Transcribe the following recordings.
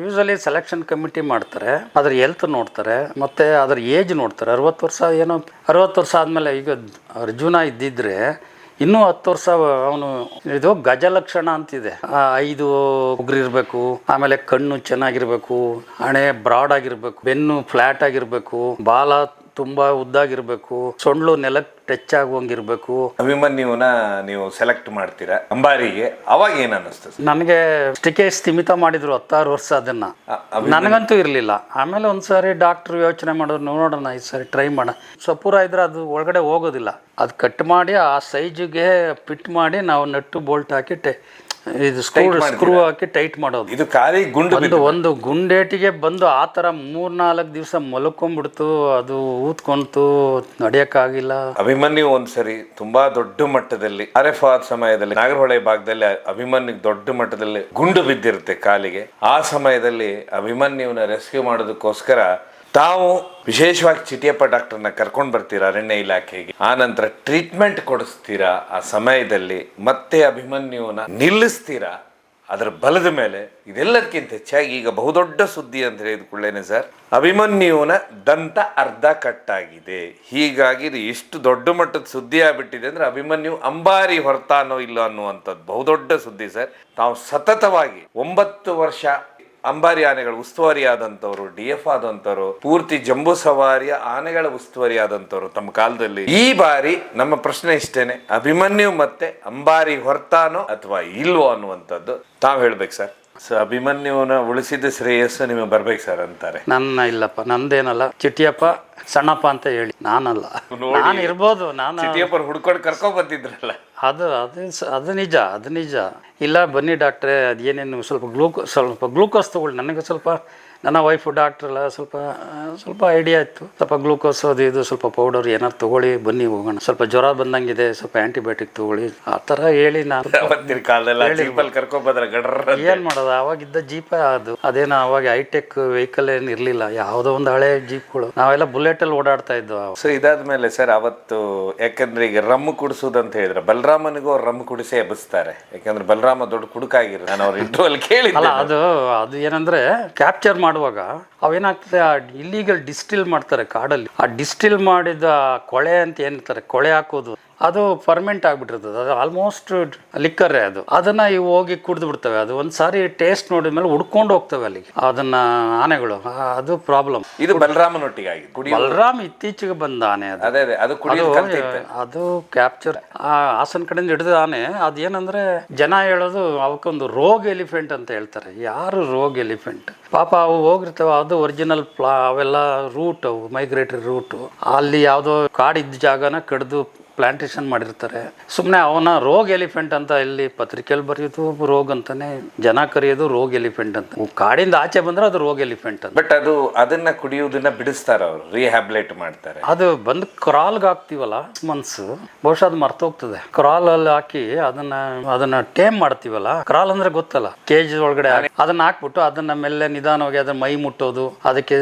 Usually selection committee ಮಾಡ್ತಾರೆ, ಅದ್ರ health ನೋಡ್ತಾರೆ, ಮತ್ತೆ ಅದ್ರ ಏಜ್ ನೋಡ್ತಾರೆ. 60 ವರ್ಷ ಏನೋ 60 ವರ್ಷ ಆದಮೇಲೆ ಈಗ ಅರ್ಜುನ ಇದ್ದಿದ್ರೆ ಇನ್ನೂ 10 ವರ್ಷ ಅವನು ಇದು ಗಜಲಕ್ಷಣ ಅಂತಿದೆ. 5 ಉಗುರು ಇರಬೇಕು, ಆಮೇಲೆ ಕಣ್ಣು ಚೆನ್ನಾಗಿರ್ಬೇಕು, ಹಣೆ ಬ್ರಾಡ್ ಆಗಿರ್ಬೇಕು, ಬೆನ್ನು ಫ್ಲಾಟ್ ಆಗಿರ್ಬೇಕು, ಬಾಲ ತುಂಬಾ ಉದ್ದಾಗಿರ್ಬೇಕು, ಸೊಂಡ್ಲು ನೆಲಕ್ಕೆ ಟಚ್ ಆಗುವಂಗಿರ್ಬೇಕು. ಅಭಿಮನ್ಯುನ ನೀವು ಸೆಲೆಕ್ಟ್ ಮಾಡ್ತೀರಾ ಅಂಬಾರಿಗೆ, ಅವಾಗ ಏನ್ ಅನ್ನಿಸ್ತು? ನನಗೆ ಅಷ್ಟಕ್ಕೆ ಸ್ಥಿಮಿತ ಮಾಡಿದ್ರು 16 ವರ್ಷ. ಅದನ್ನ ನನಗಂತೂ ಇರಲಿಲ್ಲ. ಆಮೇಲೆ ಒಂದ್ಸಾರಿ ಡಾಕ್ಟ್ರು ಯೋಚನೆ ಮಾಡೋರು, ನೋಡೋಣ ಈ ಸಾರಿ ಟ್ರೈ ಮಾಡೋಣ. ಸಪೂರ ಇದ್ರೆ ಅದು ಒಳಗಡೆ ಹೋಗೋದಿಲ್ಲ. ಅದು ಕಟ್ ಮಾಡಿ ಆ ಸೈಜ್ಗೆ ಫಿಟ್ ಮಾಡಿ ನಾವು ನಟ್ಟು ಬೋಲ್ಟ್ ಹಾಕಿ ಇದು ಸ್ಕ್ರೂ ಹಾಕಿ ಟೈಟ್ ಮಾಡೋದು. ಇದು ಖಾಲಿ ಒಂದು ಗುಂಡೇಟಿಗೆ ಬಂದು ಆ ಥರ 3-4 ದಿವಸ ಮಲ್ಕೊಂಡ್ಬಿಡ್ತು. ಅದು ಊದ್ಕೊಂತು, ನಡೆಯಕ್ಕಾಗಿಲ್ಲ. ಅಭಿಮನ್ಯು ಒಂದ್ಸರಿ ತುಂಬಾ ದೊಡ್ಡ ಮಟ್ಟದಲ್ಲಿ ಸಮಯದಲ್ಲಿ ನಾಗರಹೊಳೆ ಭಾಗದಲ್ಲಿ ಅಭಿಮನ್ಯು ದೊಡ್ಡ ಮಟ್ಟದಲ್ಲಿ ಗುಂಡು ಬಿದ್ದಿರುತ್ತೆ ಕಾಲಿಗೆ. ಆ ಸಮಯದಲ್ಲಿ ಅಭಿಮನ್ಯುನ ರೆಸ್ಕ್ಯೂ ಮಾಡೋದಕ್ಕೋಸ್ಕರ ತಾವು ವಿಶೇಷವಾಗಿ ಚಿಟಿಯಪ್ಪ ಡಾಕ್ಟರ್ನ ಕರ್ಕೊಂಡು ಬರ್ತೀರಾ ಅರಣ್ಯ ಇಲಾಖೆಗೆ. ಆ ನಂತರ ಟ್ರೀಟ್ಮೆಂಟ್ ಕೊಡಿಸ್ತೀರಾ. ಆ ಸಮಯದಲ್ಲಿ ಮತ್ತೆ ಅಭಿಮನ್ಯುನ ನಿಲ್ಲಿಸ್ತೀರಾ ಅದರ ಬಲದ ಮೇಲೆ. ಇದೆಲ್ಲದಕ್ಕಿಂತ ಹೆಚ್ಚಾಗಿ ಈಗ ಬಹುದೊಡ್ಡ ಸುದ್ದಿ ಅಂತ ಹೇಳಿದ್ಕೊಳ್ಳೇನೆ ಸರ್, ಅಭಿಮನ್ಯುನ ದಂತ ಅರ್ಧ ಕಟ್ಟಾಗಿದೆ. ಹೀಗಾಗಿ ಇದು ಎಷ್ಟು ದೊಡ್ಡ ಮಟ್ಟದ ಸುದ್ದಿ ಆಗ್ಬಿಟ್ಟಿದೆ ಅಂದ್ರೆ ಅಭಿಮನ್ಯು ಅಂಬಾರಿ ಹೊರತಾನೋ ಇಲ್ಲ ಅನ್ನುವಂಥದ್ದು ಬಹುದೊಡ್ಡ ಸುದ್ದಿ ಸರ್. ತಾವು ಸತತವಾಗಿ 9 ವರ್ಷ ಅಂಬಾರಿ ಆನೆಗಳ ಉಸ್ತುವಾರಿ ಆದಂಥವ್ರು, DF ಆದಂಥವ್ರು, ಪೂರ್ತಿ ಜಂಬೂ ಸವಾರಿಯ ಆನೆಗಳ ಉಸ್ತುವಾರಿ ಆದಂಥವ್ರು ತಮ್ಮ ಕಾಲದಲ್ಲಿ. ಈ ಬಾರಿ ನಮ್ಮ ಪ್ರಶ್ನೆ ಇಷ್ಟೇನೆ, ಅಭಿಮನ್ಯು ಮತ್ತೆ ಅಂಬಾರಿ ಹೊರತಾನೋ ಅಥವಾ ಇಲ್ವೋ ಅನ್ನುವಂಥದ್ದು ತಾವು ಹೇಳ್ಬೇಕು ಸರ್. ಅಭಿಮನ್ಯುವನ ಉಳಿಸಿದ ಶ್ರೇಯಸ್ಸು ನಿಮಗೆ ಬರ್ಬೇಕು ಸರ್ ಅಂತಾರೆ. ನನ್ನ ಇಲ್ಲಪ್ಪ, ನಂದೇನಲ್ಲ, ಚಿಟಿಯಪ್ಪ ಸಣ್ಣಪ್ಪ ಅಂತ ಹೇಳಿ. ನಾನಲ್ಲ, ನಾನು ಇರ್ಬೋದು. ನಾನು ಚಿಟಿಯಪ್ಪ ಹುಡ್ಕೊಂಡು ಕರ್ಕೊಂಡ್ ಬಂದಿದ್ರಲ್ಲ, ಅದು ನಿಜ. ಇಲ್ಲ ಬನ್ನಿ ಡಾಕ್ಟ್ರೆ, ಅದೇನೇನು ಸ್ವಲ್ಪ ಗ್ಲೂಕೋಸ್ ತಗೊಳ್ಳಿ. ನನಗೆ ಸ್ವಲ್ಪ ನನ್ನ ವೈಫು ಡಾಕ್ಟ್ರಲ್ಲ, ಸ್ವಲ್ಪ ಐಡಿಯಾ ಇತ್ತು. ಸ್ವಲ್ಪ ಗ್ಲೂಕೋಸ್ ಅದು ಇದು ಸ್ವಲ್ಪ ಪೌಡರ್ ಏನಾರು ತಗೊಳ್ಳಿ, ಬನ್ನಿ ಹೋಗೋಣ. ಸ್ವಲ್ಪ ಜ್ವರ ಬಂದಂಗಿದೆ, ಸ್ವಲ್ಪ ಆ್ಯಂಟಿಬಯೋಟಿಕ್ ತಗೊಳ್ಳಿ, ಆ ಥರ ಹೇಳಿ ನಾನು ಏನು ಮಾಡೋದು. ಅವಾಗಿದ್ದ ಜೀಪ ಅದೇನೋ ಅವಾಗ ಹೈಟೆಕ್ ವೆಹಿಕಲ್ ಏನು ಇರಲಿಲ್ಲ, ಯಾವುದೋ ಒಂದು ಹಳೆ ಜೀಪ್ಗಳು. ನಾವೆಲ್ಲ ಬುಲೆಟಲ್ಲಿ ಓಡಾಡ್ತಾ ಇದ್ವು. ಸೊ ಇದಾದ್ಮೇಲೆ ಸರ್ ಅವತ್ತು, ಯಾಕಂದ್ರೆ ಈಗ ರಮ್ಮು ಕುಡಿಸೋದು ಅಂತ ಹೇಳಿದ್ರೆ ಬಲರಾಮನಿಗೂ ಅವ್ರು ರಮ್ಮು ಕುಡಿಸೇ ಎಬ್ಬಿಸ್ತಾರೆ. ಯಾಕಂದ್ರೆ ಬಲರಾಮ ದೊಡ್ಡ ಕುಡುಕಾಗಿರೋ ನಾನು ಅವ್ರ ಇಂಟರ್ವಲ್ ಕೇಳಿಲ್ಲ. ಅದು ಏನಂದ್ರೆ ಕ್ಯಾಪ್ಚರ್ ಮಾಡುವಾಗ ಅವೇನಾಗ್ತದೆ, ಆ ಇಲ್ಲಿಗಲ್ ಡಿಸ್ಟಿಲ್ ಮಾಡ್ತಾರೆ ಕಾಡಲ್ಲಿ. ಆ ಡಿಸ್ಟಿಲ್ ಮಾಡಿದ ಕೊಳೆ ಅಂತ ಏನಿರ್ತಾರೆ, ಕೊಳೆ ಹಾಕೋದು, ಅದು ಫರ್ಮೆಂಟ್ ಆಗಿಬಿಟ್ಟಿರ್ತದೆ. ಅದು ಆಲ್ಮೋಸ್ಟ್ ಲಿಕ್ಕರೇ ಅದು. ಅದನ್ನ ಇವು ಹೋಗಿ ಕುಡಿದು ಬಿಡ್ತವೆ. ಅದು ಒಂದ್ಸಾರಿ ಟೇಸ್ಟ್ ನೋಡಿದ್ಮೇಲೆ ಹುಡ್ಕೊಂಡು ಹೋಗ್ತವೆ ಅಲ್ಲಿಗೆ ಅದನ್ನ ಆನೆಗಳು. ಅದು ಪ್ರಾಬ್ಲಮ್. ಇದು ಬಲರಾಮನೊಟ್ಟಿಗೆ ಆಗಿದೆ. ಬಲರಾಮ್ ಇತ್ತೀಚೆಗೆ ಬಂದ ಆನೆ ಅದು ಕ್ಯಾಪ್ಚರ್ ಹಾಸನ ಕಡೆಯಿಂದ ಹಿಡಿದ ಆನೆ. ಅದೇನಂದ್ರೆ ಜನ ಹೇಳೋದು ಅವಕ್ಕೊಂದು ರೋಗ್ ಎಲಿಫೆಂಟ್ ಅಂತ ಹೇಳ್ತಾರೆ. ಯಾರು ರೋಗ್ ಎಲಿಫೆಂಟ್ ಪಾಪ ಅವು ಹೋಗಿರ್ತವೆ. ಅದು ಒರಿಜಿನಲ್ ಅವೆಲ್ಲ ರೂಟ್, ಅವು ಮೈಗ್ರೇಟರಿ ರೂಟು. ಅಲ್ಲಿ ಯಾವುದೋ ಕಾಡಿದ್ದ ಜಾಗನ ಕಡಿದು ಪ್ಲಾಂಟೇಶನ್ ಮಾಡಿರ್ತಾರೆ. ಸುಮ್ಮನೆ ಅವನ ರೋಗ್ ಎಲಿಫೆಂಟ್ ಅಂತ ಇಲ್ಲಿ ಪತ್ರಿಕೆಯಲ್ಲಿ ಬರೆಯೋದು ರೋಗ್ ಅಂತಾನೆ, ಜನ ಕರೆಯೋದು ರೋಗ್ ಎಲಿಫೆಂಟ್ ಅಂತ. ಕಾಡಿಂದ ಆಚೆ ಬಂದ್ರೆ ಅದು ರೋಗ್ ಎಲಿಫೆಂಟ್ ಅಂತ. ಬಟ್ ಅದನ್ನ ಕುಡಿಯೋದನ್ನ ಬಿಡಿಸ್ತಾರ ಅವರು, ರಿಹ್ಯಾಬಿಲೇಟ್ ಮಾಡ್ತಾರೆ. ಅದು ಬಂದು ಕ್ರಾಲ್ಗೆ ಹಾಕ್ತಿವಲ್ಲ ಮನ್ಸು, ಬಹುಶಃ ಅದು ಮರ್ತೋಗ್ತದೆ. ಕ್ರಾಲ್ ಅಲ್ಲಿ ಹಾಕಿ ಅದನ್ನ ಟೇಮ್ ಮಾಡ್ತೀವಲ್ಲ. ಕ್ರಾಲ್ ಅಂದ್ರೆ ಗೊತ್ತಲ್ಲ, ಕೇಜ್ ಒಳಗಡೆ ಅದನ್ನ ಹಾಕ್ಬಿಟ್ಟು ಅದನ್ನ ಮೆಲ್ಲ ನಿಧಾನವಾಗಿ ಅದನ್ನ ಮೈ ಮುಟ್ಟೋದು, ಅದಕ್ಕೆ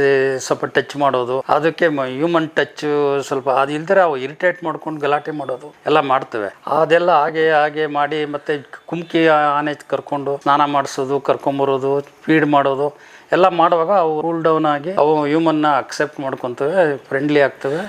ಸ್ವಲ್ಪ ಟಚ್ ಮಾಡೋದು, ಅದಕ್ಕೆ ಹ್ಯೂಮನ್ ಟಚ್ ಸ್ವಲ್ಪ ಅದು ಇಲ್ದರೆ ಅವು ಇರಿಟೇಟ್ ಮಾಡ್ಕೊಂಡು ಗಲಾಟೆ ಮಾಡೋದು ಎಲ್ಲ ಮಾಡ್ತೇವೆ. ಅದೆಲ್ಲ ಹಾಗೆ ಮಾಡಿ ಮತ್ತೆ ಕುಮ್ಕಿ ಆನೆ ಕರ್ಕೊಂಡು ಸ್ನಾನ ಮಾಡಿಸೋದು, ಕರ್ಕೊಂಬರೋದು, ಫೀಡ್ ಮಾಡೋದು ಎಲ್ಲ ಮಾಡುವಾಗ ಅವು ಕೂಲ್ ಡೌನ್ ಆಗಿ ಅವು ಹ್ಯೂಮನ್ನ ಅಕ್ಸೆಪ್ಟ್ ಮಾಡ್ಕೊಂತವೆ, ಫ್ರೆಂಡ್ಲಿ ಆಗ್ತವೆ.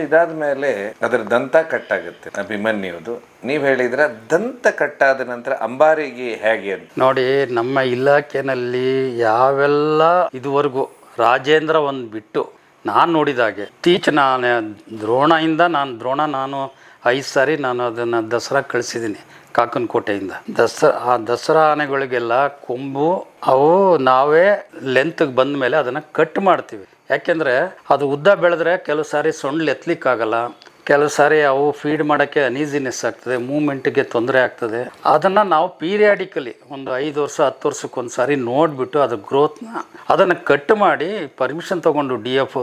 ಇದಾದ್ಮೇಲೆ ಅದ್ರ ದಂತ ಕಟ್ಟಾಗುತ್ತೆ ಅಭಿಮನ್ಯುದು. ನೀವ್ ಹೇಳಿದ್ರೆ ದಂತ ಕಟ್ಟಾದ ನಂತರ ಅಂಬಾರಿಗೆ ಹೇಗೆ ಅಂತ ನೋಡಿ. ನಮ್ಮ ಇಲಾಖೆನಲ್ಲಿ ಯಾವೆಲ್ಲ ಇದುವರೆಗೂ ರಾಜೇಂದ್ರ ಒಂದು ಬಿಟ್ಟು ನಾನು ನೋಡಿದಾಗೆ ಇತ್ತೀಚಿನ ದ್ರೋಣ ನಾನು 5 ಸಾರಿ ನಾನು ಅದನ್ನು ದಸರಾ ಕಳಿಸಿದ್ದೀನಿ ಕಾಕನಕೋಟೆಯಿಂದ. ದಸರಾ ಆನೆಗಳಿಗೆಲ್ಲ ಕೊಂಬು ಅವು ನಾವೇ ಲೆಂತ್ಗೆ ಬಂದ ಮೇಲೆ ಅದನ್ನು ಕಟ್ ಮಾಡ್ತೀವಿ. ಯಾಕೆಂದರೆ ಅದು ಉದ್ದ ಬೆಳೆದ್ರೆ ಕೆಲವು ಸಾರಿ ಸೊಂಡ್ಲು ಎತ್ತಲಿಕ್ಕಾಗಲ್ಲ, ಕೆಲವು ಸಾರಿ ಅವು ಫೀಡ್ ಮಾಡೋಕ್ಕೆ ಅನೀಸಿನೆಸ್ ಆಗ್ತದೆ, ಮೂವ್ಮೆಂಟ್ಗೆ ತೊಂದರೆ ಆಗ್ತದೆ. ಅದನ್ನು ನಾವು ಪೀರಿಯಾಡಿಕಲಿ ಒಂದು 5 ವರ್ಷ 10 ವರ್ಷಕ್ಕೊಂದು ಸಾರಿ ನೋಡಿಬಿಟ್ಟು ಅದ್ರ ಗ್ರೋತ್ನ ಅದನ್ನು ಕಟ್ ಮಾಡಿ ಪರ್ಮಿಷನ್ ತೊಗೊಂಡು DF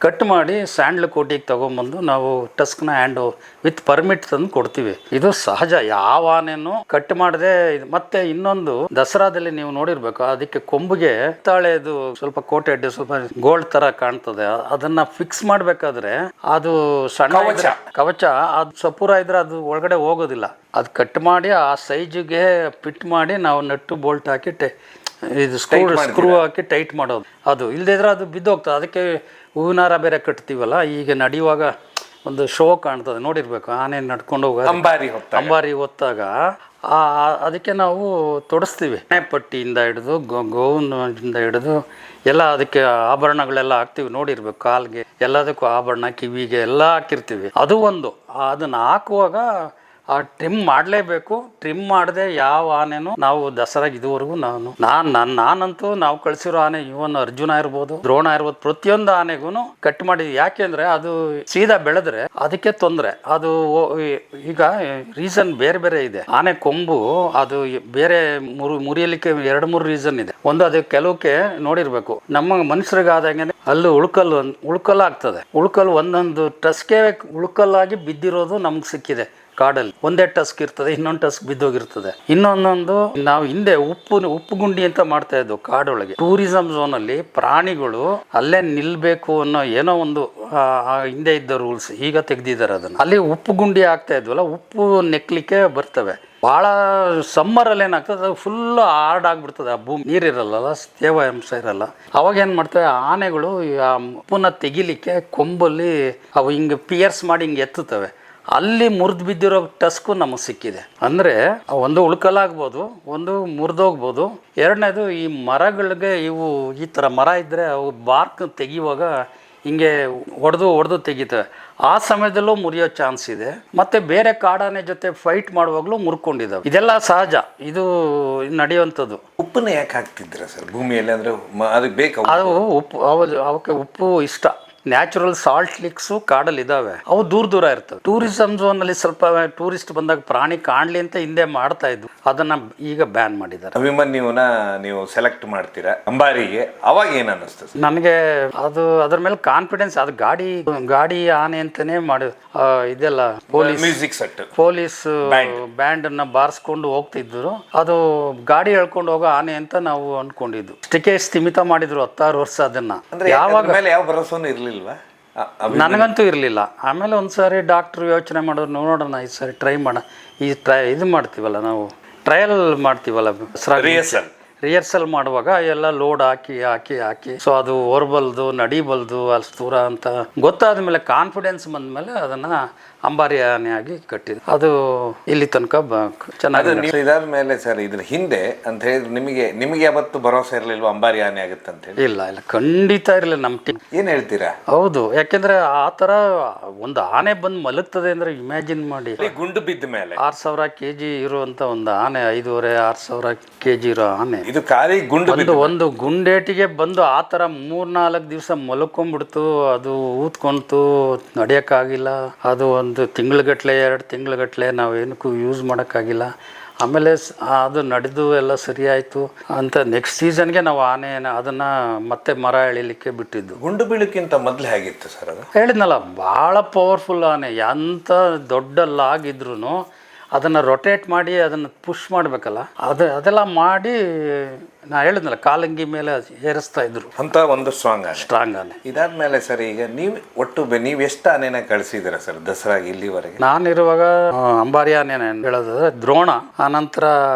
ಕಟ್ ಮಾಡಿ ಸ್ಯಾಂಡ್ಲ್ ಕೋಟಿಗೆ ತೊಗೊಂಬಂದು ನಾವು ಟಸ್ಕ್ನ ಹ್ಯಾಂಡ್ ವಿತ್ ಪರ್ಮಿಟ್ ತಂದು ಕೊಡ್ತೀವಿ. ಇದು ಸಹಜ. ಯಾವ ಆನೆನೂ ಕಟ್ ಮಾಡದೆ. ಮತ್ತೆ ಇನ್ನೊಂದು ದಸರಾದಲ್ಲಿ ನೀವು ನೋಡಿರ್ಬೇಕು, ಅದಕ್ಕೆ ಕೊಂಬಿಗೆ ತಾಳೆದು ಸ್ವಲ್ಪ ಕೋಟೆಡ್ ಸ್ವಲ್ಪ ಗೋಲ್ಡ್ ತರ ಕಾಣ್ತದೆ. ಅದನ್ನ ಫಿಕ್ಸ್ ಮಾಡ್ಬೇಕಾದ್ರೆ ಅದು ಸಣ್ಣ ಕವಚ ಅದು ಸಪೂರ ಇದ್ರೆ ಅದು ಒಳಗಡೆ ಹೋಗೋದಿಲ್ಲ. ಅದು ಕಟ್ ಮಾಡಿ ಆ ಸೈಜ್ಗೆ ಫಿಟ್ ಮಾಡಿ ನಾವು ನಟ್ಟು ಬೋಲ್ಟ್ ಹಾಕಿ ಇದು ಸ್ಕ್ರೂ ಹಾಕಿ ಟೈಟ್ ಮಾಡೋದು. ಅದು ಇಲ್ಲದಿದ್ರೆ ಅದು ಬಿದ್ದೋಗ್ತದೆ. ಅದಕ್ಕೆ ಹೂವಿನಾರ ಬೇರೆ ಕಟ್ತೀವಲ್ಲ, ಈಗ ನಡೆಯುವಾಗ ಒಂದು ಶೋ ಕಾಣ್ತದೆ, ನೋಡಿರ್ಬೇಕು. ಆನೆ ನಡ್ಕೊಂಡು ಹೋಗೋದು, ಅಂಬಾರಿ ಹೊತ್ತಾಗ ಅದಕ್ಕೆ ನಾವು ತೊಡಸ್ತೀವಿ. ಪಟ್ಟಿಯಿಂದ ಹಿಡಿದು ಗೋವಿನಿಂದ ಹಿಡಿದು ಎಲ್ಲ ಅದಕ್ಕೆ ಆಭರಣಗಳೆಲ್ಲ ಹಾಕ್ತೀವಿ, ನೋಡಿರ್ಬೇಕು. ಕಾಲ್ಗೆ ಎಲ್ಲದಕ್ಕೂ ಆಭರಣ, ಕಿವಿಗೆ ಎಲ್ಲ ಹಾಕಿರ್ತೀವಿ. ಅದು ಒಂದು ಅದನ್ನು ಹಾಕುವಾಗ ಆ ಟ್ರಿಮ್ ಮಾಡಲೇಬೇಕು. ಟ್ರಿಮ್ ಮಾಡದೆ ಯಾವ ಆನೆನೂ ನಾವು ದಸರಾಗೆ ಇದುವರೆಗೂ ನಾನಂತೂ ನಾವು ಕಳಿಸಿರೋ ಆನೆ, ಇವನ್ ಅರ್ಜುನ ಇರ್ಬೋದು, ದ್ರೋಣ ಇರ್ಬೋದು, ಪ್ರತಿಯೊಂದು ಆನೆಗೂ ಕಟ್ ಮಾಡಿದ್ವಿ. ಯಾಕೆಂದ್ರೆ ಅದು ಸೀದಾ ಬೆಳೆದ್ರೆ ಅದಕ್ಕೆ ತೊಂದರೆ. ಅದು ಈಗ ರೀಸನ್ ಬೇರೆ ಬೇರೆ ಇದೆ. ಆನೆ ಕೊಂಬು ಅದು ಬೇರೆ ಮುರಿಯಲಿಕ್ಕೆ 2-3 ರೀಸನ್ ಇದೆ. ಒಂದು, ಅದು ಕೆಲವಕ್ಕೆ ನೋಡಿರ್ಬೇಕು, ನಮ್ಮ ಮನುಷ್ಯರಿಗಾದಂಗೆ ಅಲ್ಲಿ ಉಳ್ಕಲ್ ಆಗ್ತದೆ. ಉಳ್ಕಲ್ ಒಂದೊಂದು ಟಸ್ಗೆ ಉಳ್ಕಲ್ಲಾಗಿ ಬಿದ್ದಿರೋದು ನಮ್ಗೆ ಸಿಕ್ಕಿದೆ. ಕಾಡಲ್ಲಿ ಒಂದೇ ಟಸ್ಕ್ ಇರ್ತದೆ, ಇನ್ನೊಂದು ಟಸ್ಕ್ ಬಿದ್ದೋಗಿರ್ತದೆ. ಇನ್ನೊಂದೊಂದು ನಾವು ಹಿಂದೆ ಉಪ್ಪು ಗುಂಡಿ ಅಂತ ಮಾಡ್ತಾ ಇದ್ವು ಕಾಡೊಳಗೆ. ಟೂರಿಸಂ ಝೋನಲ್ಲಿ ಪ್ರಾಣಿಗಳು ಅಲ್ಲೇ ನಿಲ್ಬೇಕು ಅನ್ನೋ ಏನೋ ಒಂದು ಹಿಂದೆ ಇದ್ದ ರೂಲ್ಸ್, ಈಗ ತೆಗ್ದಿದ್ದಾರೆ ಅದನ್ನ. ಅಲ್ಲಿ ಉಪ್ಪು ಗುಂಡಿ ಆಗ್ತಾ ಇದ್ವಲ್ಲ, ಉಪ್ಪು ನೆಕ್ಲಿಕ್ಕೆ ಬರ್ತವೆ. ಭಾಳ ಸಮ್ಮರಲ್ಲಿ ಏನಾಗ್ತದೆ, ಅದು ಫುಲ್ ಹಾರ್ಡ್ ಆಗಿಬಿಡ್ತದೆ. ಆ ಭೂಮಿ ನೀರಿರಲ್ಲ, ತೇವಾಂಶ ಇರಲ್ಲ. ಅವಾಗ ಏನು ಮಾಡ್ತವೆ ಆನೆಗಳು, ಆ ಉಪ್ಪನ್ನ ತೆಗಿಲಿಕ್ಕೆ ಕೊಂಬಲ್ಲಿ ಅವು ಹಿಂಗೆ ಪಿಯರ್ಸ್ ಮಾಡಿ ಹಿಂಗೆ ಎತ್ತುತ್ತವೆ. ಅಲ್ಲಿ ಮುರಿದು ಬಿದ್ದಿರೋ ಟಸ್ಕು ನಮಗೆ ಸಿಕ್ಕಿದೆ. ಅಂದರೆ ಒಂದು ಉಳ್ಕಲಾಗ್ಬೋದು, ಒಂದು ಮುರಿದೋಗ್ಬೋದು. ಎರಡನೇದು, ಈ ಮರಗಳಿಗೆ ಈ ಥರ ಮರ ಇದ್ದರೆ ಅವು ಬಾರ್ಕ್ ತೆಗಿಯುವಾಗ ಹಿಂಗೆ ಹೊಡೆದು ತೆಗಿತವೆ. ಆ ಸಮಯದಲ್ಲೂ ಮುರಿಯೋ ಚಾನ್ಸ್ ಇದೆ. ಮತ್ತು ಬೇರೆ ಕಾಡಾನೆ ಜೊತೆ ಫೈಟ್ ಮಾಡುವಾಗಲೂ ಮುರ್ಕೊಂಡಿದ್ದಾವೆ. ಇದೆಲ್ಲ ಸಹಜ, ಇದು ನಡೆಯುವಂಥದ್ದು. ಉಪ್ಪನ್ನ ಯಾಕೆ ಹಾಕ್ತಿದ್ದೀರಾ ಸರ್ ಭೂಮಿಯಲ್ಲಿ? ಅಂದರೆ ಅದಕ್ಕೆ ಬೇಕು ಅದು ಉಪ್ಪು, ಅವಕ್ಕೆ ಉಪ್ಪು ಇಷ್ಟ. ನ್ಯಾಚುರಲ್ ಸಾಲ್ಟ್ ಲಿಕ್ಸು ಕಾಡಲ್ಲಿ ಇದ್ದಾವೆ, ಅವು ದೂರ ಇರ್ತವೆ. ಟೂರಿಸಂ ಝೋನಲ್ಲಿ ಸ್ವಲ್ಪ ಟೂರಿಸ್ಟ್ ಬಂದಾಗ ಪ್ರಾಣಿ ಕಾಣಲಿ ಅಂತ ಹಿಂದೆ ಮಾಡ್ತಾ ಇದ್ವು, ಅದನ್ನ ಈಗ ಬ್ಯಾನ್ ಮಾಡಿದ್ದಾರೆ. ಅಭಿಮನ್ಯುವನ್ನ ನೀವು ಸೆಲೆಕ್ಟ್ ಮಾಡ್ತೀರಾ ಅಂಬಾರಿಗೆ, ಅವಾಗ ಏನ್ ಅನ್ನಿಸ್ತದೆ? ನನಗೆ ಅದು ಅದ್ರ ಮೇಲೆ ಕಾನ್ಫಿಡೆನ್ಸ್. ಅದು ಗಾಡಿ ಆನೆ ಅಂತಾನೆ ಮಾಡಿ ಇದೆಲ್ಲ ಪೊಲೀಸ್ ಬ್ಯಾಂಡ್ ಅನ್ನ ಬಾರಿಸ್ಕೊಂಡು ಹೋಗ್ತಿದ್ರು. ಅದು ಗಾಡಿ ಹೇಳ್ಕೊಂಡು ಹೋಗೋ ಆನೆ ಅಂತ ನಾವು ಅನ್ಕೊಂಡಿದ್ದು. ಅಷ್ಟಕ್ಕೆ ಸ್ಥಿಮಿತ ಮಾಡಿದ್ರು 16 ವರ್ಷ ಅದನ್ನ. ಯಾವಾಗ ಯಾವ ಭರವಸೆನೂ ಇರ್ಲಿಲ್ಲ, ನನಗಂತೂ ಇರಲಿಲ್ಲ. ಆಮೇಲೆ ಒಂದ್ಸಾರಿ ಡಾಕ್ಟ್ರು ಯೋಚನೆ ಮಾಡೋದು, ನೋಡೋಣ ಈ ಸಾರಿ ಟ್ರೈ ಮಾಡೋಣ. ಇದು ಮಾಡ್ತೀವಲ್ಲ ನಾವು, ಟ್ರಯಲ್ ಮಾಡ್ತೀವಲ್ಲ, ರಿಹರ್ಸಲ್ ಮಾಡುವಾಗ ಎಲ್ಲ ಲೋಡ್ ಹಾಕಿ ಸೊ ಅದು ಓರ್ಬಲ್ದು ನಡಿಬಲ್ದು ಅಲ್ಲಿ ದೂರ ಅಂತ ಗೊತ್ತಾದ ಮೇಲೆ, ಕಾನ್ಫಿಡೆನ್ಸ್ ಬಂದಮೇಲೆ ಅದನ್ನು ಅಂಬಾರಿ ಆನೆಯಾಗಿ ಕಟ್ಟಿದೆ. ಅದು ಇಲ್ಲಿ ತನಕ ಚೆನ್ನಾಗಿ. ಇದಾದ ಮೇಲೆ ಸರ್, ಇದ್ರ ಹಿಂದೆ ಅಂತ ಹೇಳಿದ್ರೆ ನಿಮಗೆ ಯಾವತ್ತು ಭರವಸೆ ಇರಲಿಲ್ವ ಅಂಬಾರಿ ಆನೆ ಆಗುತ್ತೆ ಅಂತ ಹೇಳಿ? ಇಲ್ಲ, ಖಂಡಿತ ಇರಲಿಲ್ಲ ನಮ್ಮ ಟೀಮ್. ಏನು ಹೇಳ್ತೀರಾ? ಹೌದು, ಯಾಕೆಂದ್ರೆ ಆ ಥರ ಒಂದು ಆನೆ ಬಂದು ಮಲಗ್ತದೆ ಅಂದ್ರೆ ಇಮ್ಯಾಜಿನ್ ಮಾಡಿ. ಗುಂಡು ಬಿದ್ದ ಮೇಲೆ 6000 kg ಇರುವಂತ ಒಂದು ಆನೆ, 5,500-6,000 kg ಇರೋ ಆನೆ, ಇದು ಖಾಲಿ ಒಂದು ಗುಂಡೇಟಿಗೆ ಬಂದು ಆ ಥರ 3-4 ದಿವಸ ಮಲ್ಕೊಂಡ್ಬಿಡ್ತು. ಅದು ಊದ್ಕೊಂತು, ನಡೆಯೋಕ್ಕಾಗಿಲ್ಲ. ಅದು ಒಂದು ತಿಂಗ್ಳುಗಟ್ಲೆ 2 ತಿಂಗ್ಳುಗಟ್ಲೆ ನಾವೇನಕ್ಕೂ ಯೂಸ್ ಮಾಡೋಕ್ಕಾಗಿಲ್ಲ. ಆಮೇಲೆ ಅದು ನಡೆದು ಎಲ್ಲ ಸರಿ ಆಯಿತು ಅಂತ ನೆಕ್ಸ್ಟ್ ಸೀಸನ್ಗೆ ನಾವು ಅದನ್ನು ಮತ್ತೆ ಮರ ಎಳಿಲಿಕ್ಕೆ ಬಿಟ್ಟಿದ್ದು. ಗುಂಡು ಬೀಳಕ್ಕಿಂತ ಮೊದಲು ಹೇಗಿತ್ತು ಸರ್ ಅದು? ಹೇಳಿದ್ನಲ್ಲ, ಭಾಳ ಪವರ್ಫುಲ್ ಆನೆ. ಎಂಥ ದೊಡ್ಡ ಲಾಗಿದ್ರು ಅದನ್ನು ರೊಟೇಟ್ ಮಾಡಿ ಅದನ್ನು ಪುಷ್ ಮಾಡಬೇಕಲ್ಲ, ಅದೆಲ್ಲ ಮಾಡಿ ನಾ ಹೇಳಿದ್ನಲ್ಲ, ಕಾಲಂಗಿ ಮೇಲೆ ಏರಿಸ್ತಾ ಇದ್ರು ಅಂತ ಒಂದು ಸ್ಟ್ರಾಂಗ್ ಆನೆ. ಇದಾದ್ಮೇಲೆ ಸರ್, ಈಗ ನೀವು ಎಷ್ಟು ಆನೆನ ಕಳಿಸಿದ್ದೀರಾ ಸರ್ ದಸರಾಗೆ ಇಲ್ಲಿವರೆಗೆ? ನಾನಿರುವಾಗ ಅಂಬಾರಿ ಆನೆ ಹೇಳೋದಾದ್ರೆ ದ್ರೋಣ, ಆನಂತರ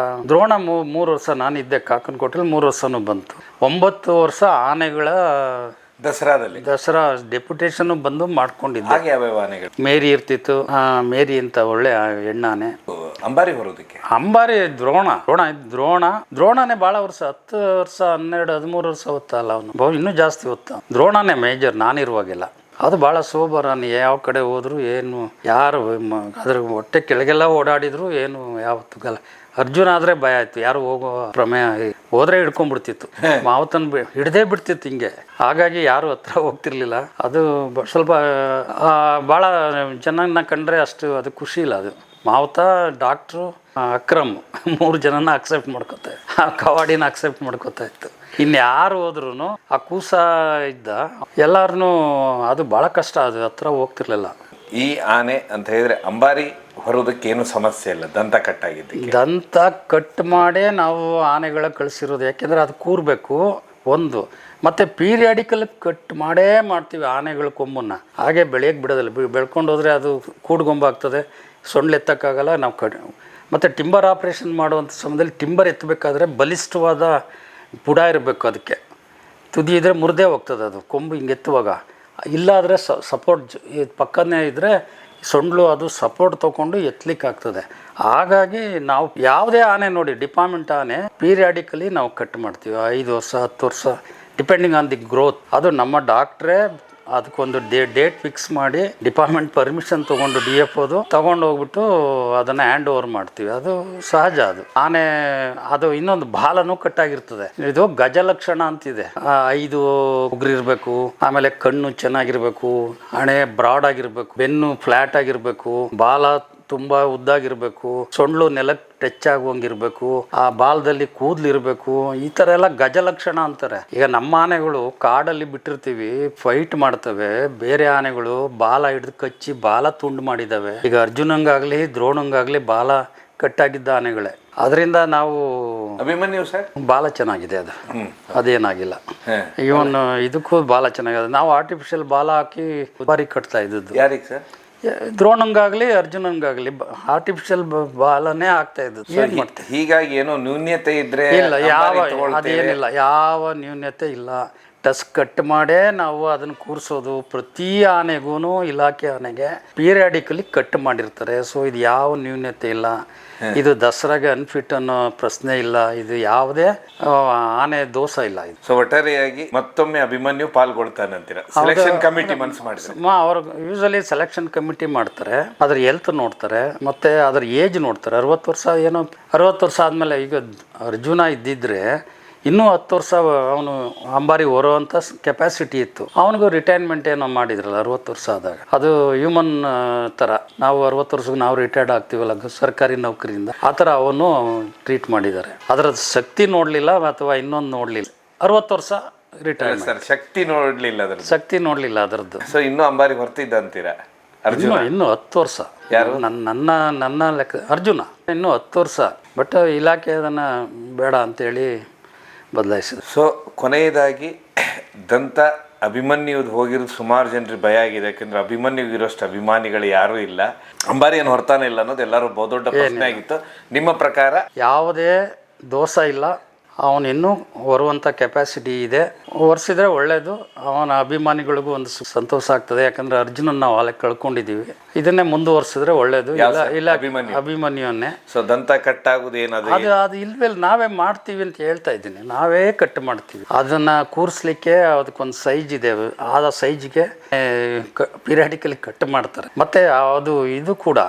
ದ್ರೋಣ 3 ವರ್ಷ ನಾನಿದ್ದೆ ಕಾಕನಕೋಟೆಲಿ, 3 ವರ್ಷನೂ ಬಂತು. 9 ವರ್ಷ ಆನೆಗಳ ದಸರಾ ಡೆಪ್ಯುಟೇಷನ್ ಬಂದು ಮಾಡ್ಕೊಂಡಿದ್ದೆ. ಮೇರಿ ಇರ್ತಿತ್ತು, ಮೇರಿ ಅಂತ ಒಳ್ಳೆ ಹೆಣ್ಣಾನೆ. ಅಂಬಾರಿ ಹೊರೋದಕ್ಕೆ ಅಂಬಾರಿ ದ್ರೋಣನೇ ಭಾಳ ವರ್ಷ, 10 ವರ್ಷ 12-13 ವರ್ಷ ಹೊತ್ತಲ್ಲ ಅವನು, ಇನ್ನೂ ಜಾಸ್ತಿ ಹೊತ್ತ. ದ್ರೋಣನೇ ಮೇಜರ್ ನಾನಿರುವಾಗೆಲ್ಲ. ಅದು ಭಾಳ ಸೋಬರಾನೆ. ಯಾವ ಕಡೆ ಹೋದ್ರು ಏನು, ಯಾರು ಅದ್ರ ಹೊಟ್ಟೆ ಕೆಳಗೆಲ್ಲ ಓಡಾಡಿದ್ರು ಏನು ಯಾವತ್ತು ಅರ್ಜುನ ಆದರೆ ಭಯ ಆಯ್ತು, ಯಾರು ಹೋಗೋ ಪ್ರಮೇಯ, ಹೋದ್ರೆ ಹಿಡ್ಕೊಂಡ್ಬಿಡ್ತಿತ್ತು. ಮಾವತನ್ ಹಿಡ್ದೇ ಬಿಡ್ತಿತ್ತು ಹಿಂಗೆ. ಹಾಗಾಗಿ ಯಾರು ಹತ್ರ ಹೋಗ್ತಿರ್ಲಿಲ್ಲ. ಅದು ಸ್ವಲ್ಪ ಭಾಳ ಚೆನ್ನಾಗಿ ಕಂಡ್ರೆ ಅಷ್ಟು ಅದು ಖುಷಿ ಇಲ್ಲ. ಅದು ಮಾವತ, ಡಾಕ್ಟ್ರು, ಅಕ್ರಮ್ 3 ಜನನ ಅಕ್ಸೆಪ್ಟ್ ಮಾಡ್ಕೋತಾ, ಆ ಕವಾಡಿನ ಅಕ್ಸೆಪ್ಟ್ ಮಾಡ್ಕೋತಾ ಇತ್ತು. ಇನ್ಯಾರು ಹೋದ್ರು ಆ ಕೂಸ ಇದ್ದ ಎಲ್ಲಾರನ್ನೂ, ಅದು ಭಾಳ ಕಷ್ಟ, ಅದು ಹತ್ರ ಹೋಗ್ತಿರ್ಲಿಲ್ಲ. ಈ ಆನೆ ಅಂತ ಹೇಳಿದ್ರೆ ಅಂಬಾರಿ ಹೊರೋದಕ್ಕೆ ಏನು ಸಮಸ್ಯೆ ಇಲ್ಲ, ದಂತ ದಂತ ಕಟ್ ಮಾಡೇ ನಾವು ಆನೆಗಳ ಕಳಿಸಿರೋದು. ಯಾಕೆಂದರೆ ಅದು ಕೂರಬೇಕು ಒಂದು, ಮತ್ತು ಪೀರಿಯಾಡಿಕಲ್ ಕಟ್ ಮಾಡ್ತೀವಿ ಆನೆಗಳ ಕೊಂಬನ್ನು. ಹಾಗೆ ಬೆಳೆಯಕ್ಕೆ ಬಿಡೋದಿಲ್ಲ, ಬೆಳ್ಕೊಂಡು ಹೋದರೆ ಅದು ಕೂಡ್ಗೊಂಬಾಗ್ತದೆ, ಸೊಂಡ್ಲು ಎತ್ತಕ್ಕಾಗಲ್ಲ. ನಾವು ಮತ್ತು ಟಿಂಬರ್ ಆಪ್ರೇಷನ್ ಮಾಡುವಂಥ ಸಮಯದಲ್ಲಿ ಟಿಂಬರ್ ಎತ್ತಬೇಕಾದ್ರೆ ಬಲಿಷ್ಠವಾದ ಬುಡ ಇರಬೇಕು ಅದಕ್ಕೆ, ತುದಿ ಇದ್ದರೆ ಮುರಿದೇ ಹೋಗ್ತದೆ ಅದು ಕೊಂಬು ಹಿಂಗೆ ಎತ್ತುವಾಗ. ಇಲ್ಲಾದರೆ ಸಪೋರ್ಟ್ ಪಕ್ಕನೇ ಇದ್ದರೆ ಸೊಂಡ್ಲು ಅದು ಸಪೋರ್ಟ್ ತೊಗೊಂಡು ಎತ್ತಲಿಕ್ಕಾಗ್ತದೆ. ಹಾಗಾಗಿ ನಾವು ಯಾವುದೇ ಆನೆ ನೋಡಿ, ಡಿಪಾರ್ಟ್ಮೆಂಟ್ ಆನೆ ಪೀರಿಯಾಡಿಕಲಿ ನಾವು ಕಟ್ ಮಾಡ್ತೀವಿ, 5 ವರ್ಷ 10 ವರ್ಷ ಡಿಪೆಂಡಿಂಗ್ ಆನ್ ದಿ ಗ್ರೋತ್. ಅದು ನಮ್ಮ ಡಾಕ್ಟ್ರೇ ಅದಕ್ಕೊಂದು ಡೇಟ್ ಫಿಕ್ಸ್ ಮಾಡಿ ಡಿಪಾರ್ಟ್ಮೆಂಟ್ ಪರ್ಮಿಷನ್ ತೊಗೊಂಡು DFO ತೊಗೊಂಡು ಹೋಗ್ಬಿಟ್ಟು ಅದನ್ನು ಹ್ಯಾಂಡ್ ಓವರ್ ಮಾಡ್ತೀವಿ. ಅದು ಸಹಜ. ಅದು ಆನೆ ಅದು ಇನ್ನೊಂದು ಬಾಲನೂ ಕಟ್ಟಾಗಿರ್ತದೆ. ಇದು ಗಜಲಕ್ಷಣ ಅಂತಿದೆ. 5 ಉಗುರಿರ್ಬೇಕು, ಆಮೇಲೆ ಕಣ್ಣು ಚೆನ್ನಾಗಿರ್ಬೇಕು, ಹಣೆ ಬ್ರಾಡ್ ಆಗಿರ್ಬೇಕು, ಬೆನ್ನು ಫ್ಲಾಟ್ ಆಗಿರ್ಬೇಕು, ಬಾಲ ತುಂಬ ಉದ್ದಾಗಿರ್ಬೇಕು, ಸೊಂಡ್ಲು ನೆಲಕ್ಕೆ ಟಚ್ ಆಗುವಂಗಿರ್ಬೇಕು, ಆ ಬಾಲದಲ್ಲಿ ಕೂದಲಿರಬೇಕು. ಈ ಥರ ಎಲ್ಲ ಗಜಲಕ್ಷಣ ಅಂತಾರೆ. ಈಗ ನಮ್ಮ ಆನೆಗಳು ಕಾಡಲ್ಲಿ ಬಿಟ್ಟಿರ್ತೀವಿ, ಫೈಟ್ ಮಾಡ್ತವೆ. ಬೇರೆ ಆನೆಗಳು ಬಾಲ ಹಿಡಿದು ಕಚ್ಚಿ ಬಾಲ ತುಂಡು ಮಾಡಿದ್ದಾವೆ. ಈಗ ಅರ್ಜುನಂಗಾಗಲಿ ದ್ರೋಣಂಗಾಗಲಿ ಬಾಲ ಕಟ್ಟಾಗಿದ್ದ ಆನೆಗಳೇ. ಅದರಿಂದ ನಾವು ಅಭಿಮನ್ಯು ಸರ್ ಬಾಲ ಚೆನ್ನಾಗಿದೆ, ಅದು ಅದೇನಾಗಿಲ್ಲ. ಇವನ್ ಇದಕ್ಕೂ ಬಾಲ ಚೆನ್ನಾಗಿದೆ. ನಾವು ಆರ್ಟಿಫಿಷಿಯಲ್ ಬಾಲ ಹಾಕಿ ಬಾರಿ ಕಟ್ತಾ ಇದ್ದದ್ದು. ಯಾರಿಗೆ ಸರ್? ದ್ರೋಣಂಗಾಗಲಿ ಅರ್ಜುನಂಗಾಗಲಿ ಆರ್ಟಿಫಿಷಿಯಲ್ ಬಾಲನೇ ಆಗ್ತಾ ಇದ್ದದ್ದು. ಏನು ಮಾಡ್ತೀವಿ? ಹೀಗಾಗಿ ಏನೋ ನ್ಯೂನ್ಯತೆ ಇದ್ರೆ ಇಲ್ಲ, ಅದೇನಿಲ್ಲ, ಯಾವ ನ್ಯೂನ್ಯತೆ ಇಲ್ಲ. ಟಸ್ ಕಟ್ ಮಾಡೇ ನಾವು ಅದನ್ನು ಕೂರಿಸೋದು. ಪ್ರತಿ ಆನೆಗೂ ಇಲಾಖೆ ಆನೆಗೆ ಪೀರಿಯಾಡಿಕಲಿ ಕಟ್ ಮಾಡಿರ್ತಾರೆ. ಸೊ ಇದು ಯಾವ ನ್ಯೂನ್ಯತೆ ಇಲ್ಲ. ಇದು ದಸರಾಗೆ ಅನ್ಫಿಟ್ ಅನ್ನೋ ಪ್ರಶ್ನೆ ಇಲ್ಲ. ಇದು ಯಾವುದೇ ಆನೆ ದೋಷ ಇಲ್ಲ. ಇದು ಸೊ ಒಟ್ಟಾರೆಯಾಗಿ ಮತ್ತೊಮ್ಮೆ ಅಭಿಮನ್ಯು ಪಾಲ್ಗೊಳ್ತಾನಂತೀರ. ಸೆಲೆಕ್ಷನ್ ಕಮಿಟಿ ಮನಸ್ಸು ಮಾಡಿದ್ರೆ ಅವ್ರು ಯೂಶಲಿ ಸೆಲೆಕ್ಷನ್ ಕಮಿಟಿ ಮಾಡ್ತಾರೆ. ಅದ್ರ ಹೆಲ್ತ್ ನೋಡ್ತಾರೆ, ಮತ್ತೆ ಅದ್ರ ಏಜ್ ನೋಡ್ತಾರೆ. 60 ವರ್ಷ ಏನೋ 60 ವರ್ಷ ಆದಮೇಲೆ, ಈಗ ಅರ್ಜುನ ಇದ್ದಿದ್ರೆ ಇನ್ನೂ 10 ವರ್ಷ ಅವನು ಅಂಬಾರಿ ಹೊರುವಂಥ ಕೆಪಾಸಿಟಿ ಇತ್ತು. ಅವನಿಗೂ ರಿಟೈರ್ಮೆಂಟ್ ಏನೋ ಮಾಡಿದ್ರಲ್ಲ 60 ವರ್ಷ ಆದಾಗ. ಅದು ಹ್ಯೂಮನ್ ಥರ. ನಾವು 60 ವರ್ಷಕ್ಕೆ ನಾವು ರಿಟೈರ್ಡ್ ಆಗ್ತೀವಲ್ಲ ಸರ್ಕಾರಿ ನೌಕರಿಯಿಂದ, ಆ ಥರ ಅವನು ಟ್ರೀಟ್ ಮಾಡಿದ್ದಾರೆ. ಅದರ ಶಕ್ತಿ ನೋಡಲಿಲ್ಲ ಅಥವಾ ಇನ್ನೊಂದು ನೋಡಲಿಲ್ಲ. 60 ವರ್ಷ ರಿಟೈರ್ಮೆಂಟ್. ಸರ್ ಶಕ್ತಿ ನೋಡಲಿಲ್ಲ, ಅದರ ಶಕ್ತಿ ನೋಡಲಿಲ್ಲ ಅದರದ್ದು. ಸೊ ಇನ್ನೂ ಅಂಬಾರಿ ಹೊರ್ತಿದ್ದ ಅಂತೀರಾ? ಅರ್ಜುನ ಇನ್ನೂ 10 ವರ್ಷ. ಯಾರು? ನನ್ನ ಲೆಕ್ಕ ಅರ್ಜುನ ಇನ್ನೂ 10 ವರ್ಷ. ಬಟ್ ಇಲಾಖೆ ಅದನ್ನು ಬೇಡ ಅಂತೇಳಿ ಬದಲಾಯಿಸಿದೆ. ಸೊ ಕೊನೆಯದಾಗಿ ದಂತ ಅಭಿಮನ್ಯುದು ಹೋಗಿರೋದು ಸುಮಾರು ಜನರಿಗೆ ಭಯ ಆಗಿದೆ. ಯಾಕೆಂದ್ರೆ ಅಭಿಮನ್ಯುಗಿರೋಷ್ಟು ಅಭಿಮಾನಿಗಳು ಯಾರೂ ಇಲ್ಲ. ಅಂಬಾರಿಯನ್ನು ಹೊರತಾನೆ ಇಲ್ಲ ಅನ್ನೋದು ಎಲ್ಲರೂ ಬಹುದೊಡ್ಡ ಪ್ರಶ್ನೆ ಆಗಿತ್ತು. ನಿಮ್ಮ ಪ್ರಕಾರ ಯಾವುದೇ ದೋಷ ಇಲ್ಲ. ಅವನು ಇನ್ನೂ ಹೊರುವಂಥ ಕೆಪಾಸಿಟಿ ಇದೆ. ಒರೆಸಿದ್ರೆ ಒಳ್ಳೆಯದು. ಅವನ ಅಭಿಮಾನಿಗಳಿಗೂ ಒಂದು ಸಂತೋಷ ಆಗ್ತದೆ. ಯಾಕಂದರೆ ಅರ್ಜುನನ್ ನಾವು ಅಲ್ಲೇ ಕಳ್ಕೊಂಡಿದ್ದೀವಿ. ಇದನ್ನೇ ಮುಂದುವರ್ಸಿದ್ರೆ ಒಳ್ಳೆಯದು. ಇಲ್ಲ ಅಭಿಮನ್ಯುವನ್ನೇ. ಸೊ ದಂತ ಕಟ್ಟಾಗೋದು ಏನದು? ಅದು ಇಲ್ವೇ ನಾವೇ ಮಾಡ್ತೀವಿ ಅಂತ ಹೇಳ್ತಾ ಇದ್ದೀನಿ. ನಾವೇ ಕಟ್ ಮಾಡ್ತೀವಿ. ಅದನ್ನು ಕೂರಿಸ್ಲಿಕ್ಕೆ ಅದಕ್ಕೊಂದು ಸೈಜ್ ಇದೆ. ಆದ ಸೈಜ್ಗೆ ಪಿರಿಯಾಡಿಕಲಿ ಕಟ್ ಮಾಡ್ತಾರೆ. ಮತ್ತು ಅದು ಇದು ಕೂಡ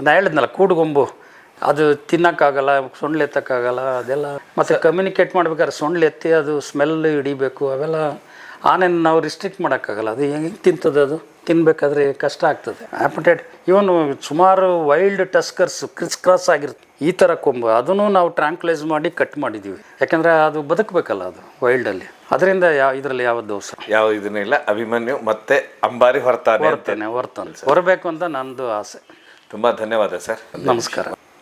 ನಾನು ಹೇಳಿದ್ನಲ್ಲ, ಕೂಡುಗೊಂಬು ಅದು ತಿನ್ನೋಕ್ಕಾಗಲ್ಲ, ಸೊಂಡ್ಲು ಎತ್ತಕ್ಕಾಗಲ್ಲ ಅದೆಲ್ಲ. ಮತ್ತು ಕಮ್ಯುನಿಕೇಟ್ ಮಾಡ್ಬೇಕಾದ್ರೆ ಸೊಂಡ್ಲು ಎತ್ತಿ ಅದು ಸ್ಮೆಲ್ ಹಿಡಿಬೇಕು. ಅವೆಲ್ಲ ಆನೆನ ನಾವು ರಿಸ್ಟ್ರಿಕ್ಟ್ ಮಾಡೋಕ್ಕಾಗಲ್ಲ. ಅದು ಹೆಂಗೆ ತಿಂತದೆ? ಅದು ತಿನ್ನಬೇಕಾದ್ರೆ ಕಷ್ಟ ಆಗ್ತದೆ. ಆ್ಯಪಟೈಟ್ ಇವನು ಸುಮಾರು ವೈಲ್ಡ್ ಟಸ್ಕರ್ಸ್ ಕ್ರಾಸ್ ಆಗಿರುತ್ತೆ ಈ ಥರ ಕೊಂಬು. ಅದನ್ನು ನಾವು ಟ್ರ್ಯಾಂಕ್ಲೈಸ್ ಮಾಡಿ ಕಟ್ ಮಾಡಿದ್ದೀವಿ. ಯಾಕಂದರೆ ಅದು ಬದುಕಬೇಕಲ್ಲ ಅದು ವೈಲ್ಡಲ್ಲಿ. ಅದರಿಂದ ಇದರಲ್ಲಿ ಯಾವ ದೋಷ ಯಾವ ಇದನ್ನಿಲ್ಲ. ಅಭಿಮನ್ಯು ಮತ್ತೆ ಅಂಬಾರಿ ಹೊರತಾನೆ ಹೊರಬೇಕು ಅಂತ ನನ್ನದು ಆಸೆ. ತುಂಬ ಧನ್ಯವಾದ ಸರ್. ನಮಸ್ಕಾರ.